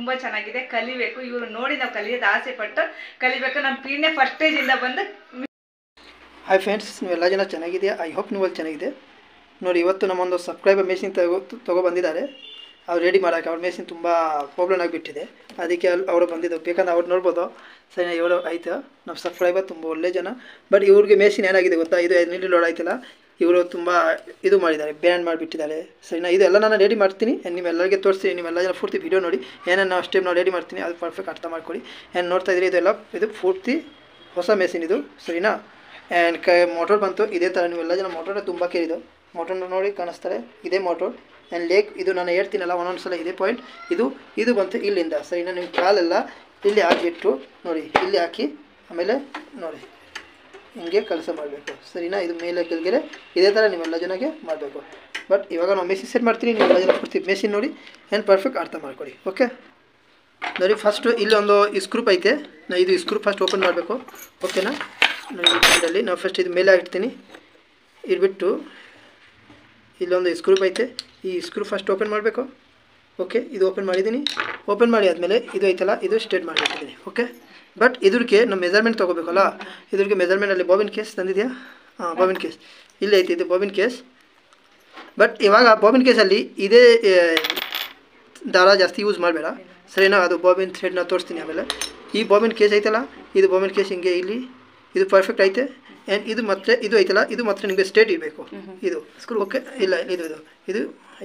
ತುಂಬ ಚೆನ್ನಾಗಿದೆ, ಕಲಿಬೇಕು. ಇವರು ನೋಡಿ ನಾವು ಕಲಿಯೋದು ಆಸೆ ಪಟ್ಟು ಕಲಿಬೇಕು. ನಮ್ಮ ಪೀಣ್ಯ ಫಸ್ಟ್ ಸ್ಟೇಜಿಂದ ಬಂದು. ಹಾಯ್ ಫ್ರೆಂಡ್ಸ್, ನೀವೆಲ್ಲ ಜನ ಚೆನ್ನಾಗಿದೆಯಾ? ಐ ಹೋಪ್ ನೀವಲ್ಲಿ ಚೆನ್ನಾಗಿದೆ. ನೋಡಿ, ಇವತ್ತು ನಮ್ಮೊಂದು ಸಬ್ಸ್ಕ್ರೈಬರ್ ಮೆಷಿನ್ ತೊಗೊಬಂದಿದ್ದಾರೆ. ಅವ್ರು ರೆಡಿ ಮಾಡೋಕ್ಕೆ. ಅವ್ರ ಮೆಷಿನ್ ತುಂಬ ಪ್ರಾಬ್ಲಮ್ ಆಗಿಬಿಟ್ಟಿದೆ, ಅದಕ್ಕೆ ಅವರು ಬಂದಿದ್ದು. ಬೇಕಂದ್ರೆ ಅವ್ರು ನೋಡ್ಬೋದು. ಸರಿ, ಇವರು ಆಯಿತು ನಮ್ಮ ಸಬ್ಸ್ಕ್ರೈಬರ್, ತುಂಬ ಒಳ್ಳೆ ಜನ. ಬಟ್ ಇವ್ರಿಗೆ ಮೆಷಿನ್ ಏನಾಗಿದೆ ಗೊತ್ತಾ, ಇದು ನೀಲಿ ಲೋಡ್ ಆಯ್ತಲ್ಲ, ಇವರು ತುಂಬ ಇದು ಮಾಡಿದ್ದಾರೆ, ಬ್ಯಾನ್ ಮಾಡಿಬಿಟ್ಟಿದ್ದಾರೆ. ಸರಿನಾ, ಇದೆಲ್ಲ ನಾನು ರೆಡಿ ಮಾಡ್ತೀನಿ, ನಿಮ್ಮೆಲ್ಲರಿಗೆ ತೋರಿಸ್ತೀನಿ. ನೀವೆಲ್ಲ ಜನ ಪೂರ್ತಿ ವೀಡಿಯೋ ನೋಡಿ, ಏನೇನು ಸ್ಟೆಪ್ ನಾವು ರೆಡಿ ಮಾಡ್ತೀನಿ ಅದು ಪರ್ಫೆಕ್ಟ್ ಅರ್ಥ ಮಾಡ್ಕೊಳ್ಳಿ. ಏನು ನೋಡ್ತಾ ಇದ್ದೀರಿ, ಇದೆಲ್ಲ ಇದು ಪೂರ್ತಿ ಹೊಸ ಮೆಷಿನ್ ಇದು. ಸರಿನಾ, ಆ್ಯಂಡ್ ಮೋಟರ್ ಬಂತು ಇದೇ ಥರ. ನೀವೆಲ್ಲ ಜನ ಮೋಟರ್ ತುಂಬ ಕೇಳಿದ್ದು, ಮೋಟರ್ನ ನೋಡಿ ಕಾಣಿಸ್ತಾರೆ, ಇದೇ ಮೋಟರ್. ಆ್ಯಂಡ್ ಲೇಕ್ ಇದು ನಾನು ಹೇಳ್ತೀನಲ್ಲ ಒಂದೊಂದು ಸಲ ಇದೇ ಪಾಯಿಂಟ್. ಇದು ಬಂತು ಇಲ್ಲಿಂದ. ಸರಿನಾ, ನಿಮ್ಮ ಕಾಲೆಲ್ಲ ಇಲ್ಲಿ ಹಾಕಿಬಿಟ್ಟು ನೋಡಿ, ಇಲ್ಲಿ ಹಾಕಿ ಆಮೇಲೆ ನೋಡಿ ಹಿಂಗೆ ಕೆಲಸ ಮಾಡಬೇಕು. ಸರಿನಾ, ಇದು ಮೇಲೆ ಕೆಳಗಡೆ ಇದೇ ಥರ ನೀವೆಲ್ಲ ಜನಕ್ಕೆ ಮಾಡಬೇಕು. ಬಟ್ ಇವಾಗ ನಾವು ಮೆಷಿನ್ ಸೆಟ್ ಮಾಡ್ತೀನಿ, ನೀವೆಲ್ಲ ಜನ ಕೊಡ್ತೀವಿ. ಮೆಷಿನ್ ನೋಡಿ ಏನು ಪರ್ಫೆಕ್ಟ್ ಅರ್ಥ ಮಾಡ್ಕೊಳ್ಳಿ. ಓಕೆ, ನೋಡಿ ಫಸ್ಟು ಇಲ್ಲೊಂದು ಸ್ಕ್ರೂಪ್ ಐತೆ. ಇದು ಸ್ಕ್ರೂಪ್ ಫಸ್ಟ್ ಓಪನ್ ಮಾಡಬೇಕು. ಓಕೆನಾ, ನೋಡಿ ಇದರಲ್ಲಿ ನಾವು ಫಸ್ಟ್ ಇದು ಮೇಲೆ ಇಡ್ತೀನಿ. ಇಟ್ಬಿಟ್ಟು ಇಲ್ಲೊಂದು ಸ್ಕ್ರೂಪ್ ಐತೆ, ಈ ಸ್ಕ್ರೂ ಫಸ್ಟ್ ಓಪನ್ ಮಾಡಬೇಕು. ಓಕೆ, ಇದು ಓಪನ್ ಮಾಡಿದ್ದೀನಿ. ಓಪನ್ ಮಾಡಿ ಆದಮೇಲೆ ಇದು ಐತಲ್ಲ, ಇದು ಸ್ಟ್ರೇಟ್ ಮಾಡಿಬಿಟ್ಟಿದ್ದೀನಿ. ಓಕೆ, ಬಟ್ ಇದಕ್ಕೆ ನಮ್ಮ ಮೆಜರ್ಮೆಂಟ್ ತೊಗೋಬೇಕಲ್ಲ. ಇದಕ್ಕೆ ಮೆಜರ್ಮೆಂಟಲ್ಲಿ ಬಾಬಿನ್ ಕೇಸ್ ತಂದಿದೆಯಾ? ಬಾಬಿನ್ ಕೇಸ್ ಇಲ್ಲಿ ಐತೆ, ಇದು ಬಾಬಿನ್ ಕೇಸ್. ಬಟ್ ಇವಾಗ ಬಾಬಿನ್ ಕೇಸಲ್ಲಿ ಇದೇ ದಾರ ಜಾಸ್ತಿ ಯೂಸ್ ಮಾಡಬೇಡ. ಸರಿನಾ, ಅದು ಬಾಬಿನ್ ಥ್ರೆಡ್ನ ತೋರಿಸ್ತೀನಿ ಆಮೇಲೆ. ಈ ಬಾಬಿನ್ ಕೇಸ್ ಐತಲ್ಲ, ಇದು ಬಾಬಿನ್ ಕೇಸ್ ಹಿಂಗೆ ಇಲ್ಲಿ ಇದು ಪರ್ಫೆಕ್ಟ್ ಐತೆ. ಆ್ಯಂಡ್ ಇದು ಮತ್ತೆ ಇದು ಐತಲ್ಲ, ಇದು ಮಾತ್ರ ನಿಮಗೆ ಸ್ಟ್ರೇಟ್ ಇರಬೇಕು. ಇದು ಸ್ಕ್ರೂ ಓಕೆ ಇಲ್ಲ, ಇದು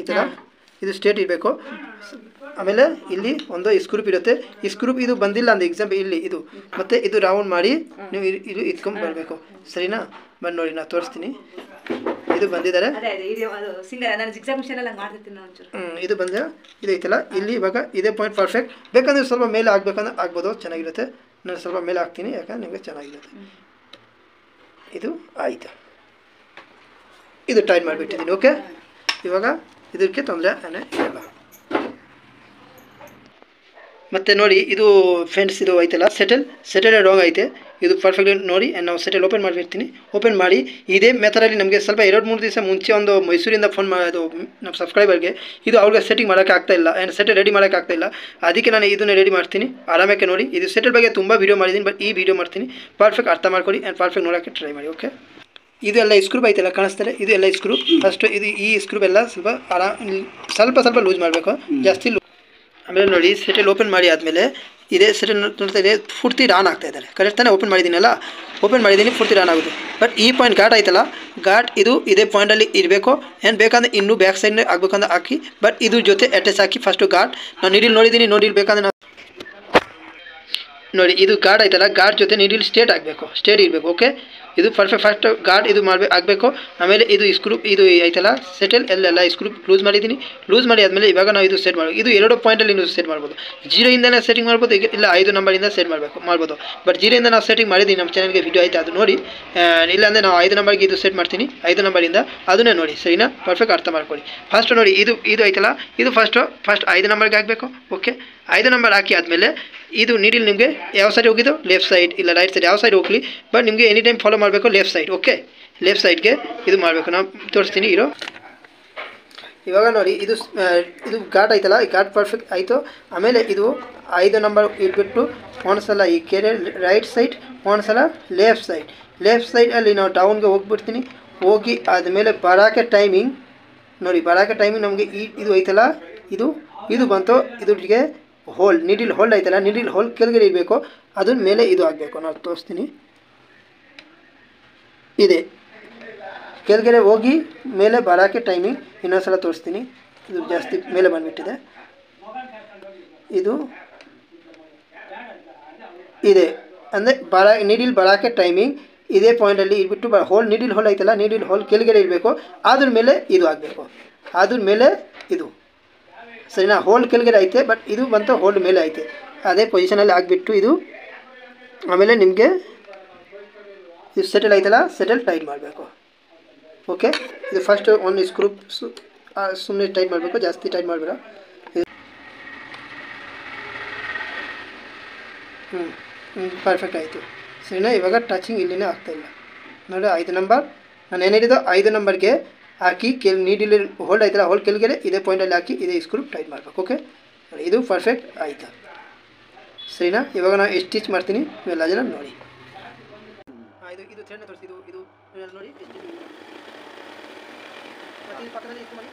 ಐತಲ್ಲ, ಇದು ಸ್ಟ್ರೇಟ್ ಇರಬೇಕು. ಆಮೇಲೆ ಇಲ್ಲಿ ಒಂದು ಸ್ಕ್ರೂಪ್ ಇರುತ್ತೆ. ಈ ಸ್ಕ್ರೂಪ್ ಇದು ಬಂದಿಲ್ಲ ಅಂದ್ರೆ ಎಕ್ಸಾಂಪಲ್ ಇಲ್ಲಿ ಇದು ಮತ್ತೆ ಇದು ರೌಂಡ್ ಮಾಡಿ ನೀವು ಇದು ಇಟ್ಕೊಂಡು ಬರಬೇಕು. ಸರಿನಾ, ಬಂದು ನೋಡಿ ನಾನು ತೋರಿಸ್ತೀನಿ. ಇದು ಬಂದಿದ್ದಾರೆ, ಇದು ಬಂದ ಇದು ಐತಲ್ಲ ಇಲ್ಲಿ. ಇವಾಗ ಇದೇ ಪಾಯಿಂಟ್ ಪರ್ಫೆಕ್ಟ್. ಬೇಕಂದ್ರೆ ಸ್ವಲ್ಪ ಮೇಲೆ ಆಗ್ಬೇಕಂದ್ರೆ ಆಗ್ಬೋದು, ಚೆನ್ನಾಗಿರುತ್ತೆ. ನಾನು ಸ್ವಲ್ಪ ಮೇಲೆ ಹಾಕ್ತೀನಿ, ಯಾಕಂದ್ರೆ ನಿಮಗೆ ಚೆನ್ನಾಗಿರುತ್ತೆ. ಇದು ಆಯಿತು, ಇದು ಟೈಟ್ ಮಾಡಿಬಿಟ್ಟಿದ್ದೀನಿ. ಓಕೆ, ಇವಾಗ ಇದಕ್ಕೆ ತೊಂದರೆ ಇಲ್ಲ. ಮತ್ತು ನೋಡಿ ಇದು ಫ್ರೆಂಡ್ಸ್, ಇದು ಐತಲ್ಲ ಸೆಟಲ್ ರಾಂಗ್ ಐತೆ. ಇದು ಪರ್ಫೆಕ್ಟ್ ನೋಡಿ. ಆ್ಯಂಡ್ ನಾವು ಸೆಟಲ್ ಓಪನ್ ಮಾಡಿಬಿಡ್ತೀನಿ. ಓಪನ್ ಮಾಡಿ ಇದೇ ಮೆಥಡಲ್ಲಿ ನಮಗೆ ಸ್ವಲ್ಪ 2-3 ದಿವಸ ಮುಂಚೆ ಒಂದು ಮೈಸೂರಿಂದ ಫೋನ್ ಮಾಡೋದು ನಮ್ಮ ಸಬ್ಸ್ಕ್ರೈಬರ್ಗೆ. ಇದು ಅವ್ರಿಗೆ ಸೆಟ್ಟಿಂಗ್ ಮಾಡೋಕ್ಕೆ ಆಗ್ತಾಯಿಲ್ಲ, ಆ್ಯಂಡ್ ಸೆಟಲ್ ರೆಡಿ ಮಾಡೋಕ್ಕೆ ಆಗ್ತಾಯಿಲ್ಲ. ಅದಕ್ಕೆ ನಾನು ಇದನ್ನು ರೆಡಿ ಮಾಡ್ತೀನಿ ಆರಾಮಕ್ಕೆ. ನೋಡಿ, ಇದು ಸೆಟಲ್ ಬಗ್ಗೆ ತುಂಬ ವೀಡಿಯೋ ಮಾಡಿದ್ದೀನಿ, ಬಟ್ ಈ ವಿಡಿಯೋ ಮಾಡ್ತೀನಿ. ಪರ್ಫೆಕ್ಟ್ ಅರ್ಥ ಮಾಡ್ಕೊಳ್ಳಿ ಆ್ಯಂಡ್ ಪರ್ಫೆಕ್ಟ್ ನೋಡೋಕ್ಕೆ ಟ್ರೈ ಮಾಡಿ. ಓಕೆ, ಇದು ಎಲ್ಲ ಸ್ಕ್ರೂಪ್ ಐತೆಲ್ಲ ಕಾಣಿಸ್ತಾರೆ, ಇದು ಎಲ್ಲ ಸ್ಕ್ರೂಪ್. ಫಸ್ಟು ಈ ಸ್ಕ್ರೂಪ್ ಎಲ್ಲ ಸ್ವಲ್ಪ ಲೂಸ್ ಮಾಡಬೇಕು, ಜಾಸ್ತಿ ಲೂಸ್. ಆಮೇಲೆ ನೋಡಿ ಸೆಟಲ್ ಓಪನ್ ಮಾಡಿ ಆದಮೇಲೆ ಇದೇ ಸೆಟಲ್ ನೋಡ್ತಾ ಇದೆ, ಪೂರ್ತಿ ರಾನ್ ಆಗ್ತಾ ಇದ್ದಾರೆ. ಕರೆಕ್ಟ್ ತಾನೇ? ಓಪನ್ ಮಾಡಿದ್ದೀನಲ್ಲ, ಓಪನ್ ಮಾಡಿದ್ದೀನಿ, ಪೂರ್ತಿ ರಾನ್ ಆಗುತ್ತೆ. ಬಟ್ ಈ ಪಾಯಿಂಟ್ ಘಾಟ್ ಆಯ್ತಲ್ಲ, ಘಾಟ್ ಇದು ಇದೇ ಪಾಯಿಂಟಲ್ಲಿ ಇರಬೇಕು. ಏನು ಬೇಕಂದ್ರೆ ಇನ್ನೂ ಬ್ಯಾಕ್ ಸೈಡ್ನೇ ಆಗ್ಬೇಕಂದ್ರೆ ಹಾಕಿ, ಬಟ್ ಇದು ಜೊತೆ ಅಟ್ಯಾಚ್ ಹಾಕಿ ಫಸ್ಟು ಘಾಟ್ ನಾನು ನೀಡಿಲ್ ನೋಡಿದ್ದೀನಿ. ನೋಡಿಲ್ ಬೇಕಂದ್ರೆ ನಾನು ನೋಡಿ, ಇದು ಗಾರ್ಡ್ ಆಯ್ತಲ್ಲ, ಗಾರ್ಡ್ ಜೊತೆ ನೀಡಿಲ್ ಸ್ಟ್ರೇಟ್ ಇರಬೇಕು. ಓಕೆ, ಇದು ಪರ್ಫೆಕ್ಟ್ ಫಸ್ಟ್ ಗಾರ್ಡ್ ಇದು ಆಗಬೇಕು. ಆಮೇಲೆ ಇದು ಸ್ಕ್ರೂಪ್ ಇದು ಐತಲ್ಲ ಸೆಟಲ್ ಎಲ್ಲ ಸ್ಕ್ರೂಪ್ ಲೂಸ್ ಮಾಡಿದ್ದೀನಿ. ಲೂಸ್ ಮಾಡಿ ಆದಮೇಲೆ ಇವಾಗ ನಾವು ಇದು ಸೆಟ್ ಮಾಡಬೇಕು. ಇದು 2 ಪಾಯಿಂಟಲ್ಲಿ ನೀವು ಸೆಟ್ ಮಾಡ್ಬೋದು. 0 ಇಂದನೇ ಸೆಟ್ಟಿಂಗ್ ಮಾಡ್ಬೋದು, ಇಲ್ಲ 5 ನಂಬರಿಂದ ಸೆಟ್ ಮಾಡ್ಬೋದು. ಬಟ್ 0 ಇಂದ ನಾವು ಸೆಟ್ಟಿಂಗ್ ಮಾಡಿದ್ದೀವಿ, ನಮ್ಮ ಚಾನಲ್ಗೆ ವಿಡಿಯೋ ಆಯಿತು, ಅದು ನೋಡಿ. ಇಲ್ಲಾಂದರೆ ನಾವು 5 ನಂಬರ್ಗೆ ಇದು ಸೆಟ್ ಮಾಡ್ತೀನಿ, 5 ನಂಬರಿಂದ ಅದನ್ನೇ ನೋಡಿ. ಸರಿನಾ, ಪರ್ಫೆಕ್ಟ್ ಅರ್ಥ ಮಾಡ್ಕೊಳ್ಳಿ. ಫಸ್ಟ್ ನೋಡಿ ಇದು ಐತಲ್ಲ, ಇದು ಫಸ್ಟ್ 5 ನಂಬರ್ಗೆ ಹಾಕಬೇಕು. ಓಕೆ, 5 ನಂಬರ್ ಹಾಕಿ ಆದಮೇಲೆ ಇದು ನೀಡಿಲ್ ನಿಮಗೆ ಯಾವ ಸೈಡ್ ಹೋಗಿದ್ದು, ಲೆಫ್ಟ್ ಸೈಡ್ ಇಲ್ಲ ರೈಟ್ ಸೈಡ್, ಯಾವ ಸೈಡ್ ಹೋಗಲಿ, ಬಟ್ ನಿಮಗೆ ಎನಿ ಟೈಮ್ ಫಾಲೋ ಮಾಡಬೇಕು ಲೆಫ್ಟ್ ಸೈಡ್. ಓಕೆ, ಲೆಫ್ಟ್ ಸೈಡ್ಗೆ ಇದು ಮಾಡಬೇಕು. ನಾನು ತೋರಿಸ್ತೀನಿ ಇರೋ. ಇವಾಗ ನೋಡಿ ಇದು ಘಾಟ್ ಐತಲ್ಲ, ಈ ಘಾಟ್ ಪರ್ಫೆಕ್ಟ್ ಆಯಿತು. ಆಮೇಲೆ ಇದು 5 ನಂಬರ್ ಇಟ್ಬಿಟ್ಟು ಒಂದ್ಸಲ ಈ ಕೆರೆ ರೈಟ್ ಸೈಡ್, ಒಂದ್ಸಲ ಲೆಫ್ಟ್ ಸೈಡಲ್ಲಿ ನಾವು ಡೌನ್ಗೆ ಹೋಗ್ಬಿಡ್ತೀನಿ. ಹೋಗಿ ಆದಮೇಲೆ ಬರೋಕ್ಕೆ ಟೈಮಿಂಗ್ ನೋಡಿ, ನಮಗೆ ಇದು ಐತಲ್ಲ, ಇದು ಬಂತು. ಇದ್ರಿಗೆ ಹೋಲ್ ನೀಡಿಲ್ ಹೋಲ್ಡ್ ಐತಲ್ಲ, ನೀಡಿಲ್ ಹೋಲ್ ಕೆಳಗಡೆ ಇರಬೇಕು, ಅದ್ರ ಮೇಲೆ ಇದು ಆಗಬೇಕು. ನಾನು ತೋರಿಸ್ತೀನಿ, ಇದೆ ಕೆಳಗಡೆ ಹೋಗಿ ಮೇಲೆ ಬರೋಕ್ಕೆ ಟೈಮಿಂಗ್ ಇನ್ನೊಂದ್ಸಲ ತೋರಿಸ್ತೀನಿ. ಇದು ಜಾಸ್ತಿ ಮೇಲೆ ಬಂದುಬಿಟ್ಟಿದೆ. ಇದು ಇದೆ ಅಂದರೆ ನೀಡಿಲ್ ಬರೋಕ್ಕೆ ಟೈಮಿಂಗ್ ಇದೇ ಪಾಯಿಂಟಲ್ಲಿ ಇಟ್ಬಿಟ್ಟು ನೀಡಿಲ್ ಹೋಲ್ ಐತಲ್ಲ, ನೀಡಿಲ್ ಹೋಲ್ ಕೆಳಗಡೆ ಇರಬೇಕು, ಅದ್ರ ಮೇಲೆ ಇದು ಆಗಬೇಕು, ಅದ್ರ ಮೇಲೆ ಇದು. ಸರಿನಾ, ಹೋಲ್ ಕೆಳಗಡೆ ಐತೆ, ಬಟ್ ಇದು ಬಂತು ಹೋಲ್ಡ್ ಮೇಲೆ ಐತೆ. ಅದೇ ಪೊಸಿಷನಲ್ಲಿ ಆಗಿಬಿಟ್ಟು ಇದು. ಆಮೇಲೆ ನಿಮಗೆ ಇದು ಸೆಟಲ್ ಐತಲ್ಲ, ಸೆಟಲ್ ಟೈಟ್ ಮಾಡಬೇಕು. ಓಕೆ, ಇದು ಫಸ್ಟ್ ಒಂದು ಸ್ಕ್ರೂಪ್ ಸುಮ್ಮನೆ ಟೈಟ್ ಮಾಡಬೇಕು, ಜಾಸ್ತಿ ಟೈಟ್ ಮಾಡಬೇಡ. ಪರ್ಫೆಕ್ಟ್ ಆಯಿತು. ಸರಿನಾ, ಇವಾಗ ಟಚಿಂಗ್ ಇಲ್ಲಿನೇ ಆಗ್ತಾಯಿಲ್ಲ ನೋಡಿ. 5 ನಂಬರ್ ನಾನು ಏನು ಹೇಳಿದ್ದು, 5 ನಂಬರ್ಗೆ ಹಾಕಿ ನೀಡಿಲ್ ಹೋಲ್ಡ್ ಐತಲ್ಲ, ಹೋಲ್ಡ್ ಕೆಳಗಡೆ ಇದೇ ಪಾಯಿಂಟಲ್ಲಿ ಹಾಕಿ ಇದೇ ಸ್ಕ್ರೂ ಟೈಟ್ ಮಾಡಬೇಕು. ಓಕೆ, ನೋಡಿ ಇದು ಪರ್ಫೆಕ್ಟ್ ಆಯಿತಾ. ಸರಿನಾ? ಇವಾಗ ನಾನು ಸ್ಟಿಚ್ ಮಾಡ್ತೀನಿ, ನೀವೆಲ್ಲ ಜನ ನೋಡಿ. ಇದು ಥ್ರೆಡ್ನ ತೋರಿಸಿ, ಇದು ನೋಡಿ ಎಷ್ಟು ಮತ್ತು ಇದು ಪಕ್ಕದಲ್ಲಿ ಎಷ್ಟು ಮಾಡಿ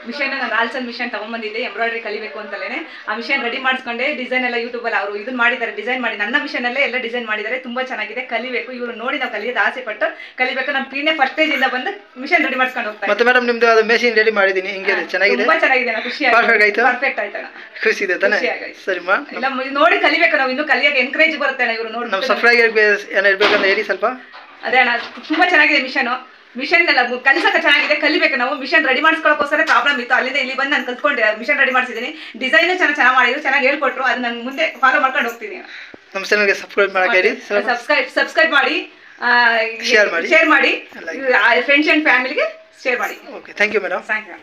ಮಿಷನ್ ನಾನು ಆಲ್ಸಲ್ ಮಿಷನ್ ತಗೊಂಡ್ಬಂದಿದ್ದೆ ಎಂಬ್ರಾಯ್ಡ್ರಿ ಕಲಿಬೇಕು ಅಂತಲೇ. ಆ ಮಿಷನ್ ರೆಡಿ ಮಾಡಿಸ್ಕೊಂಡೆ, ಡಿಸೈನ್ ಎಲ್ಲ ಯೂಟ್ಯೂಬಲ್ಲಿ ಅವರು ಇದನ್ನ ಮಾಡಿದ್ದಾರೆ, ಡಿಸೈನ್ ಮಾಡಿ ನನ್ನ ಮಿಷನಲ್ಲೇ ಎಲ್ಲ ಡಿಸೈನ್ ಮಾಡಿದ್ದಾರೆ. ತುಂಬ ಚೆನ್ನಾಗಿದೆ, ಕಲಿಬೇಕು. ಇವರು ನೋಡಿ ನಾವು ಕಲಿಯೋದು ಆಸೆ ಪಟ್ಟು ಕಲಿಬೇಕು. ನಮ್ಮ ಪೀಣೆ ಫಸ್ಟ್ ಸ್ಟೇಜಿಂದ ಬಂದು ಮಿಷನ್ ರೆಡಿ ಮಾಡ್ಸ್ಕೊಂಡು ಹೋಗ್ತಾರೆ. ಮತ್ತೆ ಮೇಡಮ್ ನಿಮ್ದು ಅದು ಮೆಷಿನ್ ರೆಡಿ ಮಾಡಿದ್ದೀನಿ, ಹಿಂಗೆ ಚೆನ್ನಾಗಿದೆ, ತುಂಬಾ ಚೆನ್ನಾಗಿದೆ, ನಾನು ಖುಷಿ ಆಯ್ತು. ಪರ್ಫೆಕ್ಟ್ ಆಯ್ತಣ್ಣ, ಖುಷಿ ಇದೆ ತಾನೆ? ಸರಿಮಾ, ಇಲ್ಲ ನೋಡಿ ಕಲಿಬೇಕು ನಾವು, ಇನ್ನು ಕಲಿಯೋಕೆ ಎನ್ಕರೇಜ್ ಬರುತ್ತೆ ಅಣ್ಣ. ಇವರು ನೋಡಿ ನಮ್ಮ ಸಬ್ಸ್ಕ್ರೈಬರ್ ಏನು ಇರಬೇಕಂತ ಹೇಳಿ ಸ್ವಲ್ಪ. ಅದೇ ಅಣ್ಣ, ತುಂಬಾ ಚೆನ್ನಾಗಿದೆ ಮಿಷನ್ ಎಲ್ಲ ಕಲಿಸಕ್ಕೆ ಚೆನ್ನಾಗಿದೆ, ಕಲಿಬೇಕು ನಾವು. ಮಿಷನ್ ರೆಡಿ ಮಾಡಿಸ್ಕೊಳ್ಳೋಕೋಸ್ಕರ ಪ್ರಾಬ್ಲಮ್ ಇತ್ತು, ಅಲ್ಲಿಂದ ಇಲ್ಲಿ ಬಂದು ನಾನು ಕಲ್ತ್ಕೊಂಡು ಮಿಷನ್ ರೆಡಿ ಮಾಡಿಸಿದ್ದೀನಿ. ಡಿಸೈನ್ ಚೆನ್ನಾಗಿ ಮಾಡಿದ್ರು, ಚೆನ್ನಾಗಿ ಹೇಳ್ಕೊಟ್ರು, ಅದು ನಾನು ಮುಂದೆ ಫಾಲೋ ಮಾಡ್ಕೊಂಡು ಹೋಗ್ತೀನಿ. ನಮ್ಮ ಚಾನಲ್ಗೆ ಸಬ್ಸ್ಕ್ರೈಬ್ ಮಾಡಿ, ಸಬ್ಸ್ಕ್ರೈಬ್ ಮಾಡಿ, ಶೇರ್ ಮಾಡಿ, ಫ್ರೆಂಡ್ಸ್ ಅಂಡ್ ಫ್ಯಾಮಿಲಿಗೆ ಶೇರ್ ಮಾಡಿ. Okay, thank you madam. Thank you.